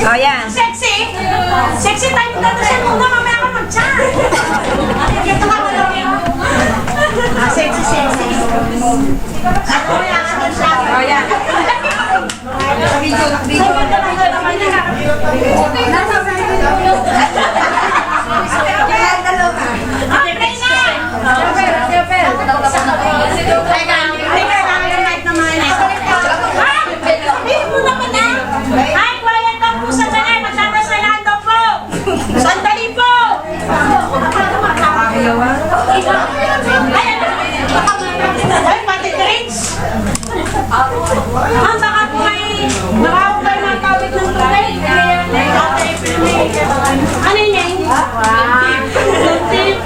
Oh, yan. Sexy! Sexy tayo magdadasal muna, mamaya ka mag-chat! Ito ka wala yun. Sexy, sexy. Ako yan, Oh, yan. Video. Ma'am, baka po may nakakapay ng kawit ng tubig. Ano yun? Tip.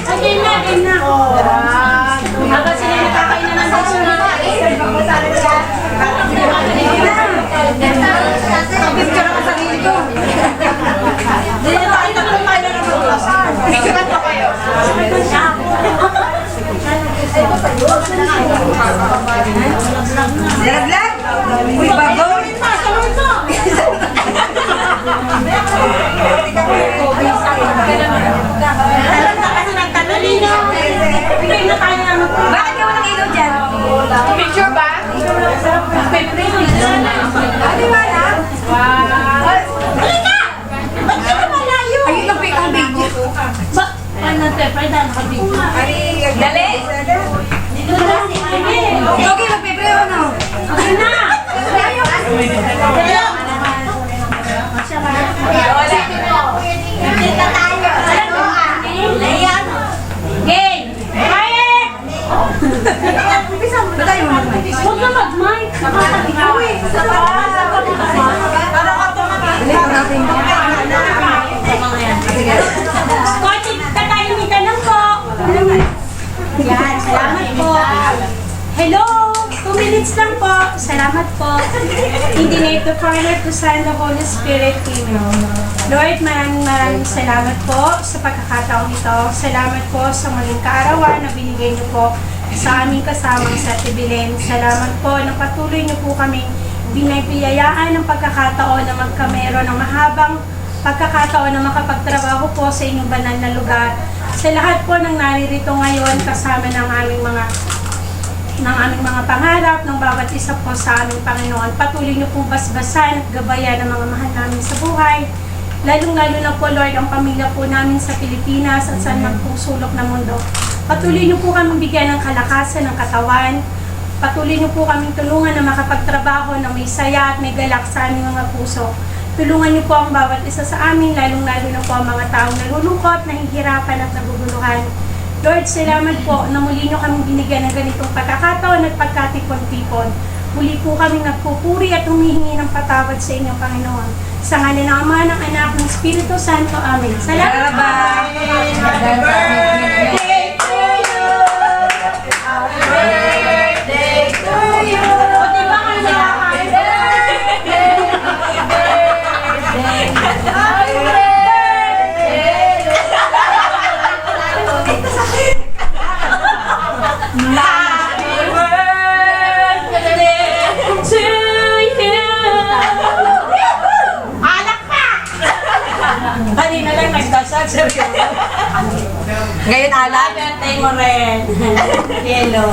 Again na. Hanggang sila nakakain na ng baso na. Picture ako sa sarili ko. Picture pa kayo. Nalaglag? Uy, babaw. Bakit ka walang ilaw dyan? Picture ba? Di ba na? Halika! Ba't ka malayo? Ayun ang video. Ano, Pwede nakabigyo. Dali. Okay, magpipreho na. Okay na! Kita tayo. Ayan. Game. Quiet! Ba't tayo mag-mic? Huwag na mag-mic. Nakakabigyo eh. Scotty, tatahimikan lang po. Yan, salamat po. Hello! 2 minutes lang po. Salamat po. In the name of the Father, the Son, the Holy Spirit, Amen. Lord, maraming salamat po sa pagkakataong ito. Salamat po sa muling kaarawan na binigay niyo po sa aming kasamang sa Tibilen. Salamat po na patuloy niyo po kaming binayayaan ng pagkakataon na magkamero ng mahabang pagkakataon na makapagtrabaho po sa inyong banal na lugar. Sa lahat po ng naririto ngayon, kasama ng aming mga pangarap, ng bawat isa po sa aming Panginoon. Patuloy niyo pong basbasan at gabayan ang mga mahal namin sa buhay. Lalong-lalo na po, Lord, ang pamilya po namin sa Pilipinas at saan man pong sulok ng mundo. Patuloy niyo po kami bigyan ng kalakasan ng katawan. Patuloy niyo po kaming tulungan na makapagtrabaho na may saya at may galak sa aming mga puso. Tulungan niyo po ang bawat isa sa amin, lalong-lalo na po ang mga taong nalulungkot, nahihirapan at naguguluhan. Lord, salamat po na muli niyo kaming binigyan ng ganitong pagkakataon at pagkatipon-tipon. Muli po kaming nagpupuri at humihingi ng patawad sa inyong Panginoon. Sa ngalan ng Ama, ng Anak, ng Espiritu Santo. Amen. Salamat po! Happy birthday to you. Happy birthday to you. O, diba kayo nakakain? Kanina lang nagdasal, seryoso. Ngayon, alak. Birthday mo rin. Yellow.